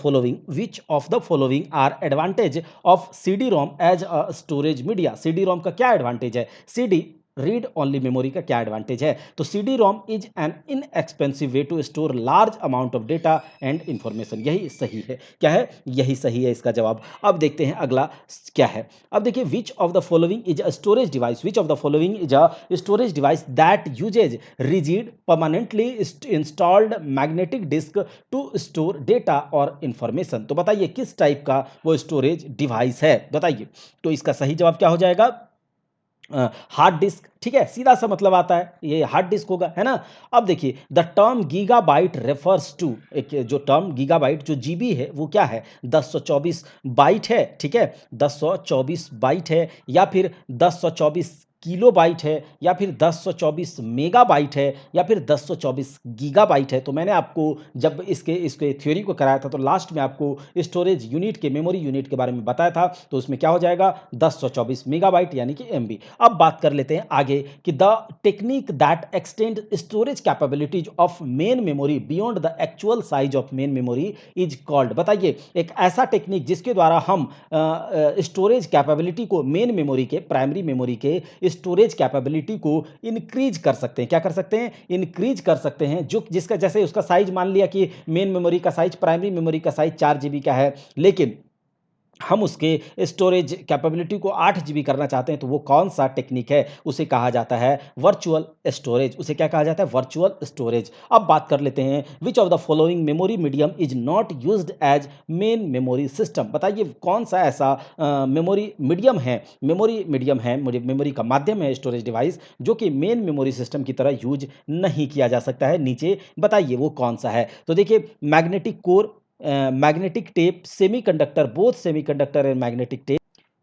following are advantage of CD ROM as a storage media. CD ROM का क्या एडवांटेज है? सीडी, रीड ओनली मेमोरी का क्या एडवांटेज है? तो CD ROM is an inexpensive way to store large amount of data and information. यही सही है। क्या है? यही सही है इसका जवाब। अब देखते हैं अगला क्या है। अब देखिए, which of the following is a storage device, which of the following is a storage device that uses rigid permanently installed magnetic disk to store data और इंफॉर्मेशन। तो बताइए किस टाइप का वो स्टोरेज डिवाइस है बताइए? तो इसका सही जवाब क्या हो जाएगा? Hard disk. ठीक है, सीधा सा मतलब आता है, ये हार्ड डिस्क होगा, है ना? अब देखिए, the term gigabyte refers to, एक जो टर्म गीगाबाइट, जो जीबी है वो क्या है? 1024 बाइट है। ठीक है, 1024 बाइट है, या फिर 1024 किलो बाइट है, या फिर 1024 मेगा बाइट है, या फिर 1024 गीगा बाइट है। तो मैंने आपको जब इसके थ्योरी को कराया था तो लास्ट में आपको स्टोरेज यूनिट के, मेमोरी यूनिट के बारे में बताया था। तो उसमें क्या हो जाएगा? 1024 मेगाबाइट यानी कि एमबी। अब बात कर लेते हैं आगे कि the technique that extend storage capabilities of main memory beyond the actual size of main memory is called. बताइए एक ऐसा टेक्निक जिसके द्वारा हम स्टोरेज कैपेबिलिटी को, मेन मेमोरी के, प्राइमरी मेमोरी के स्टोरेज कैपेबिलिटी को इंक्रीज कर सकते हैं। क्या कर सकते हैं? इंक्रीज कर सकते हैं। जो जिसका, जैसे उसका साइज मान लिया कि मेन मेमोरी का साइज, प्राइमरी मेमोरी का साइज 4 GB का है, लेकिन हम उसके स्टोरेज कैपेबिलिटी को 8 GB करना चाहते हैं, तो वो कौन सा टेक्निक है? उसे कहा जाता है वर्चुअल स्टोरेज। उसे क्या कहा जाता है? Virtual storage. अब बात कर लेते हैं, which of the following memory medium is not used as main memory system. बताइए कौन सा ऐसा मेमोरी मीडियम है, मेमोरी का माध्यम है, स्टोरेज डिवाइस, जो कि मेन मेमोरी सिस्टम की तरह यूज नहीं किया जा सकता है। नीचे बताइए वो कौन सा है? तो देखिए, magnetic core, magnetic tape, semiconductor, both semiconductor and magnetic tape.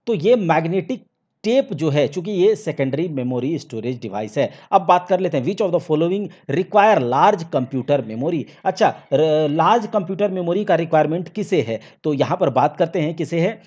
तो ये मैग्नेटिक टेप जो है, चूंकि ये सेकेंडरी मेमोरी स्टोरेज डिवाइस है। अब बात कर लेते हैं, which of the following require large computer memory. अच्छा, लार्ज कंप्यूटर मेमोरी का रिक्वायरमेंट किसे है? तो यहां पर बात करते हैं किसे है?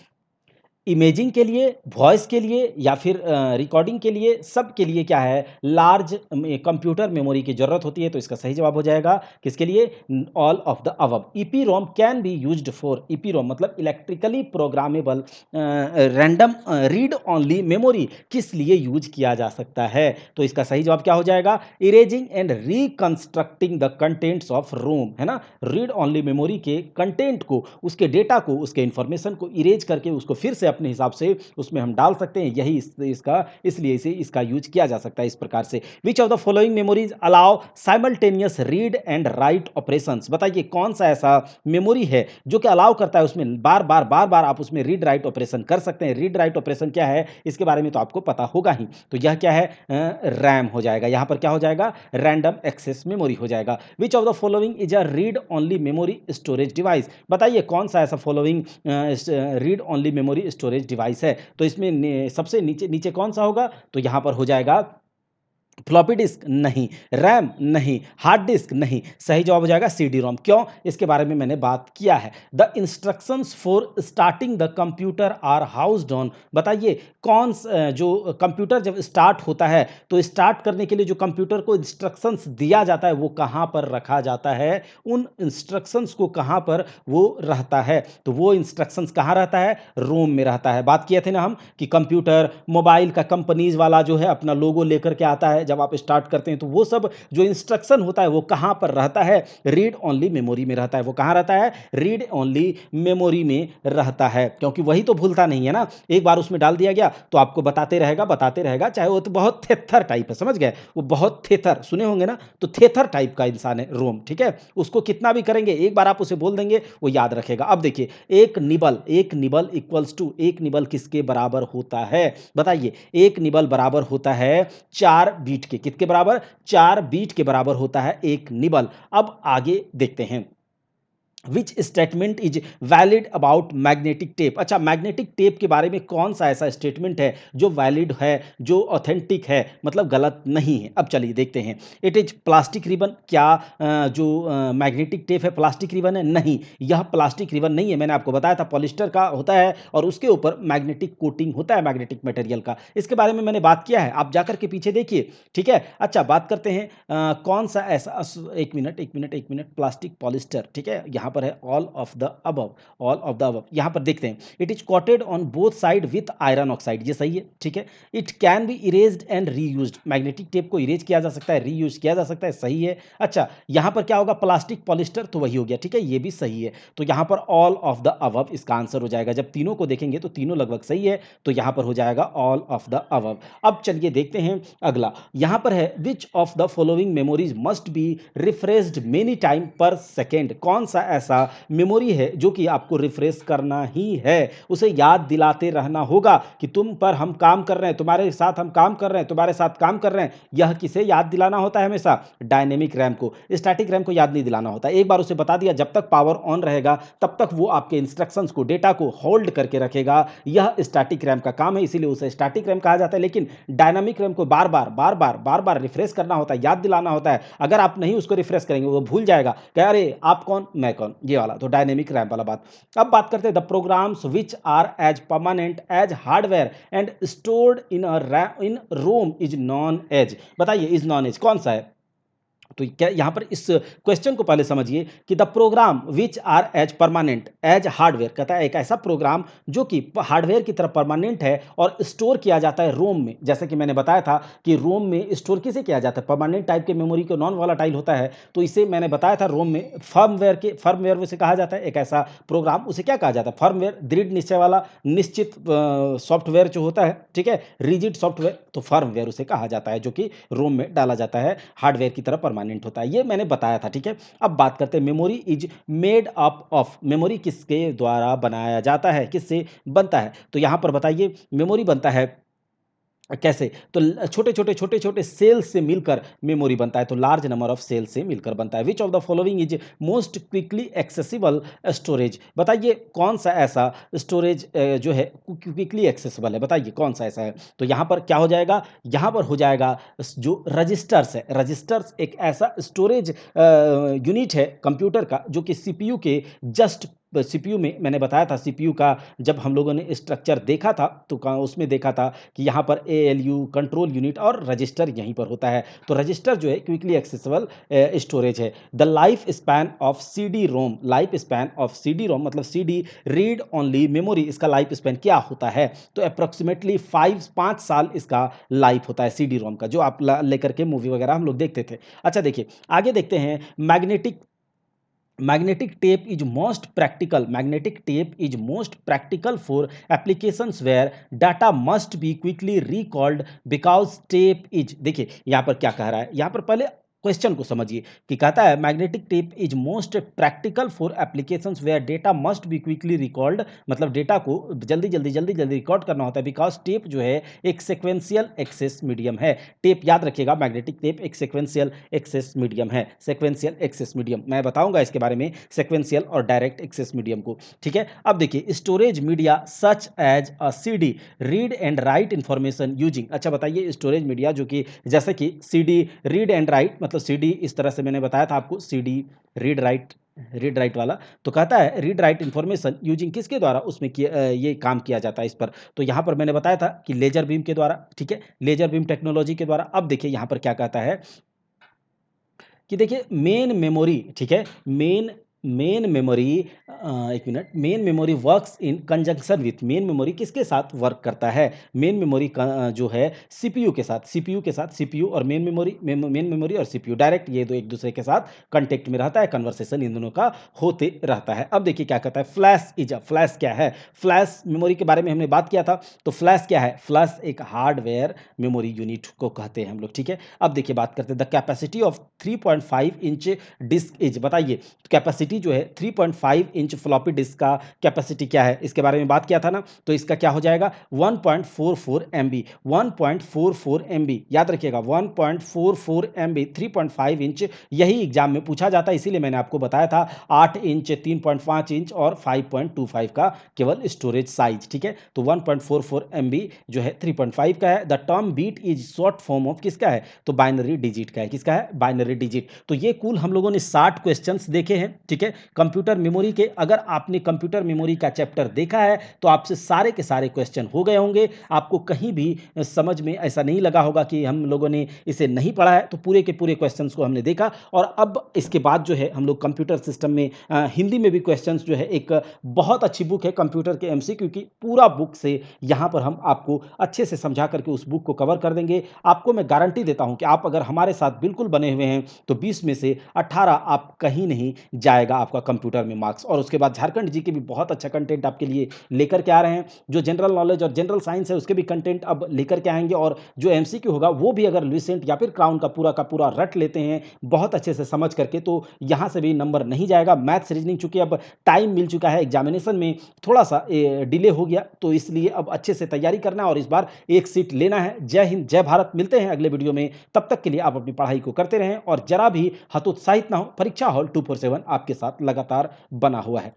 इमेजिंग के लिए, वॉइस के लिए या फिर रिकॉर्डिंग के लिए, सब के लिए क्या है, लार्ज कंप्यूटर मेमोरी की ज़रूरत होती है। तो इसका सही जवाब हो जाएगा किसके लिए? All of the above. EPROM can be used for, EPROM मतलब electrically programmable random read only memory, किस लिए यूज किया जा सकता है? तो इसका सही जवाब क्या हो जाएगा? Erasing and reconstructing the contents of ROM, है ना? रीड ओनली मेमोरी के कंटेंट को, उसके डेटा को, उसके इंफॉर्मेशन को इरेज करके उसको फिर से अपने हिसाब से उसमें हम डाल सकते हैं। यही इसका इसलिए इसे इसका यूज किया जा सकता है इस प्रकार से। विच of the following memories allow simultaneous read and right operations, बताइए कौन सा ऐसा मेमोरी है जो कि अलाउ करता है, उसमें बार बार आप उसमें रीड राइट ऑपरेशन कर सकते हैं। रीड राइट ऑपरेशन क्या है इसके बारे में तो आपको पता होगा ही। तो यह क्या है? रैम हो जाएगा। यहां पर क्या हो जाएगा? रैंडम एक्सेस मेमोरी हो जाएगा। विच of the following is a read only memory storage device, बताइए कौन सा ऐसा following read only memory storage device है? तो इसमें सबसे नीचे नीचे कौन सा होगा? तो यहां पर हो जाएगा फ्लॉपी डिस्क नहीं, रैम नहीं, हार्ड डिस्क नहीं। सही जवाब हो जाएगा सीडी रोम। क्यों? इसके बारे में मैंने बात किया है। The instructions for starting the computer are housed on, बताइए कौन जो कंप्यूटर जब स्टार्ट होता है तो स्टार्ट करने के लिए जो कंप्यूटर को इंस्ट्रक्शंस दिया जाता है वो कहां पर रखा जाता है? उन इंस्ट्रक्शंस को कहां पर वो रहता है? तो वो इंस्ट्रक्शंस कहां रहता है? रोम में रहता है। बात किए थे ना हम कि कंप्यूटर मोबाइल का कंपनीज वाला जो है अपना लोगो लेकर के आता है जब आप स्टार्ट करते हैं, तो वो सब जो इंस्ट्रक्शन होता है वो कहां पर रहता है? रीड ओनली मेमोरी में रहता है। वो कहां रहता है? रीड ओनली मेमोरी में रहता है, क्योंकि वही तो भूलता नहीं है ना। एक बार उसमें डाल दिया गया तो आपको बताते रहेगा, चाहे वो तो बहुत थेथर टाइप है, समझ गए? वो बहुत थेथर सुने होंगे ना, तो थेथर टाइप का इंसान है रोम, ठीक है? उसको कितना भी करेंगे, एक बार आप उसे बोल देंगे वो याद रखेगा। अब देखिए, एक निबल इक्वल्स टू, एक निबल किसके बराबर होता है? बताइए। एक निबल बराबर होता है 4 बीट के, किसके बराबर? 4 बीट के बराबर होता है एक निबल। अब आगे देखते हैं। Which statement is valid about magnetic tape, अच्छा मैग्नेटिक टेप के बारे में कौन सा ऐसा स्टेटमेंट है जो वैलिड है, जो ऑथेंटिक है, मतलब गलत नहीं है? अब चलिए देखते हैं। इट इज प्लास्टिक रिबन, क्या जो मैग्नेटिक टेप है प्लास्टिक रिबन है? नहीं, यह प्लास्टिक रिबन नहीं है। मैंने आपको बताया था पॉलिस्टर का होता है और उसके ऊपर मैग्नेटिक कोटिंग होता है मैग्नेटिक मटेरियल का। इसके बारे में मैंने बात किया है, आप जाकर के पीछे देखिए, ठीक है? अच्छा, बात करते हैं कौन सा ऐसा, एक मिनट, प्लास्टिक पॉलिस्टर, ठीक है? यहाँ पर है all of the above, all of the above. यहाँ पर देखते हैं, it is coated on both side with iron oxide, ये सही है, ठीक है? It can be erased and reused, magnetic tape को इरेज किया जा सकता है, रीयूज किया जा सकता है, सही है। अच्छा, यहाँ पर क्या होगा? प्लास्टिक पॉलिस्टर, तो वही हो गया, ठीक है? ये भी सही है। तो यहाँ पर ऑल ऑफ द अबव इसका आंसर हो जाएगा। जब तीनों को देखेंगे तो तीनों लगभग सही है, तो यहाँ पर हो जाएगा ऑल ऑफ द अबव। अब चलिए देखते हैं अगला। यहाँ पर है which of the following memories must be refreshed many time पर सेकेंड, कौन सा ऐसा मेमोरी है जो कि आपको रिफ्रेश करना ही है, उसे याद दिलाते रहना होगा कि तुम पर हम काम कर रहे हैं, तुम्हारे साथ हम काम कर रहे हैं, तुम्हारे साथ काम कर रहे हैं। यह किसे याद दिलाना होता है? हमेशा डायनेमिक रैम को। स्टैटिक रैम को याद नहीं दिलाना होता। एक बार उसे बता दिया जब तक पावर ऑन रहेगा तब तक वो आपके इंस्ट्रक्शंस को, डेटा को होल्ड करके रखेगा। यह स्टैटिक रैम का काम है, इसीलिए उसे स्टैटिक रैम कहा जाता है। लेकिन डायनामिक रैम को बार बार रिफ्रेश करना होता है, याद दिलाना होता है। अगर आप नहीं उसको रिफ्रेश करेंगे वो भूल जाएगा कि अरे आप कौन मैं कौन, ये वाला। तो डायनेमिक रैम वाला बात। अब बात करते हैं the programs which are as permanent as hardware and stored in in ROM is known as, बताइए इज नॉन एज कौन सा है? तो क्या यहाँ पर इस क्वेश्चन को पहले समझिए कि the program which are as permanent as hardware, कहता है एक ऐसा प्रोग्राम जो कि हार्डवेयर की तरह परमानेंट है और स्टोर किया जाता है रोम में। जैसे कि मैंने बताया था कि रोम में स्टोर किसे किया जाता है? परमानेंट टाइप के मेमोरी को नॉन वोलाटाइल होता है, तो इसे मैंने बताया था रोम में फर्मवेयर उसे कहा जाता है। एक ऐसा प्रोग्राम उसे क्या कहा जाता है? फर्मवेयर, दृढ़ निश्चय वाला, निश्चित सॉफ्टवेयर जो होता है, ठीक है? रिजिड सॉफ्टवेयर, तो फर्मवेयर उसे कहा जाता है जो कि रोम में डाला जाता है, हार्डवेयर की तरह परमानेंट होता है। ये मैंने बताया था, ठीक है? अब बात करते हैं memory is made up of, memory किसके द्वारा बनाया जाता है, किससे बनता है? तो यहां पर बताइए मेमोरी बनता है कैसे? तो छोटे छोटे सेल्स से मिलकर मेमोरी बनता है, तो लार्ज नंबर ऑफ सेल से मिलकर बनता है। Which of the following is most quickly accessible storage, बताइए कौन सा ऐसा स्टोरेज जो है क्विकली एक्सेसिबल है, बताइए कौन सा ऐसा है? तो यहाँ पर क्या हो जाएगा? यहाँ पर हो जाएगा जो रजिस्टर्स है। रजिस्टर्स एक ऐसा स्टोरेज यूनिट है कंप्यूटर का जो कि सीपीयू के जस्ट सीपीयू में मैंने बताया था, सीपीयू का जब हम लोगों ने स्ट्रक्चर देखा था तो उसमें देखा था कि यहाँ पर एएलयू, कंट्रोल यूनिट और रजिस्टर यहीं पर होता है। तो रजिस्टर जो है क्विकली एक्सेसिबल स्टोरेज है। The life span of CD Rome, life span of CD रोम मतलब सीडी रीड ओनली मेमोरी, इसका लाइफ स्पैन क्या होता है? तो अप्रोक्सीमेटली 5 साल इसका लाइफ होता है सीडी रोम का, जो आप लेकर के मूवी वगैरह हम लोग देखते थे। अच्छा देखिए, आगे देखते हैं। magnetic tape is most practical, magnetic tape is most practical for applications where data must be quickly recalled because tape is, देखिए यहाँ पर क्या कह रहा है, यहाँ पर पहले क्वेश्चन को समझिए कि कहता है magnetic tape is most practical for applications where data must be quickly recalled, मतलब डेटा को जल्दी जल्दी रिकॉर्ड करना होता है, बिकॉज टेप जो है एक सेक्वेंशियल एक्सेस मीडियम है। टेप याद रखिएगा, मैग्नेटिक टेप एक सेक्वेंशियल एक्सेस मीडियम है। सेक्वेंशियल एक्सेस मीडियम मैं बताऊंगा इसके बारे में, सेक्वेंशियल और डायरेक्ट एक्सेस मीडियम को, ठीक है। अब देखिए, storage media such as a CD read and write information using, अच्छा बताइए स्टोरेज मीडिया जो कि जैसे कि सीडी रीड एंड राइट, मतलब सीडी इस तरह से मैंने बताया था आपको, सीडी रीड राइट वाला, तो कहता है रीड राइट इंफॉर्मेशन यूजिंग किसके द्वारा उसमें ये काम किया जाता है इस पर, तो यहां पर मैंने बताया था कि लेजर बीम के द्वारा, ठीक है, लेजर बीम टेक्नोलॉजी के द्वारा। अब देखिए यहां पर क्या कहता है कि देखिए मेन मेमोरी, ठीक है, मेन मेमोरी, एक minute, main memory works in conjunction with, main memory किसके साथ वर्क करता है? मेन मेमोरी जो है सीपीयू के साथ, सीपीयू और मेन मेमोरी और सीपीयू डायरेक्ट ये दो एक दूसरे के साथ कांटेक्ट में रहता है, कन्वर्सेशन इन दोनों का होते रहता है। अब देखिए क्या कहता है, फ्लैश क्या है? फ्लैश मेमोरी के बारे में हमने बात किया था, तो फ्लैश क्या है? फ्लैश एक हार्डवेयर मेमोरी यूनिट को कहते हैं हम लोग, ठीक है। अब देखिए बात करते हैं, the capacity of 3.5 inch disk is, बताइए कैपेसिटी जो है 3.5 इंच फ्लॉपी डिस्क का कैपेसिटी क्या है? इसके बारे में बात किया था ना, तो इसका क्या हो जाएगा? 1.44 MB, 1.44 MB याद रखिएगा, 1.44 MB, 3.5 इंच, यही एग्जाम में पूछा जाता है, इसीलिए मैंने आपको बताया था 8 इंच, 3.5 इंच और 5.25 का केवल स्टोरेज साइज, ठीक है। तो 1.44 MB जो है 3.5 का है। The term bit is short form of किसका है? तो बाइनरी डिजिट का है। किसका है? Binary digit. तो ये कुल हम लोगों ने 60 क्वेश्चंस देखे हैं, ठीक है, कंप्यूटर मेमोरी के। अगर आपने कंप्यूटर मेमोरी का चैप्टर देखा है तो आपसे सारे के सारे क्वेश्चन हो गए होंगे, आपको कहीं भी समझ में ऐसा नहीं लगा होगा कि हम लोगों ने इसे नहीं पढ़ा है। तो पूरे के पूरे क्वेश्चंस को हमने देखा, और अब इसके बाद जो है हम लोग कंप्यूटर सिस्टम में हिंदी में भी क्वेश्चंस जो है, एक बहुत अच्छी बुक है कंप्यूटर के एमसीक्यू की, पूरा बुक से यहाँ पर हम आपको अच्छे से समझा करके उस बुक को कवर कर देंगे। आपको मैं गारंटी देता हूँ कि आप अगर हमारे साथ बिल्कुल बने हुए हैं तो 20 में से 18 आप कहीं नहीं जाएगा आपका कंप्यूटर में मार्क्स। और उसके बाद झारखंड जी के भी बहुत अच्छा कंटेंट आपके लिए लेकर के आ रहे हैं, जो जनरल नॉलेज और जनरल साइंस है उसके भी कंटेंट अब लेकर के आएंगे, और जो एमसीक्यू होगा वो भी अगर लुसेंट या फिर क्राउन का पूरा रट लेते हैं बहुत अच्छे से समझ करके, तो यहाँ से भी नंबर नहीं जाएगा। मैथ्स रीजनिंग चूंकि अब टाइम मिल चुका है, एग्जामिनेशन में थोड़ा सा डिले हो गया, तो इसलिए अब अच्छे से तैयारी करना है और इस बार एक सीट लेना है। जय हिंद, जय भारत। मिलते हैं अगले वीडियो में, तब तक के लिए आप अपनी पढ़ाई को करते रहें और जरा भी हतोत्साहित ना हो। परीक्षा हॉल 247 आपके साथ लगातार बना हुआ है।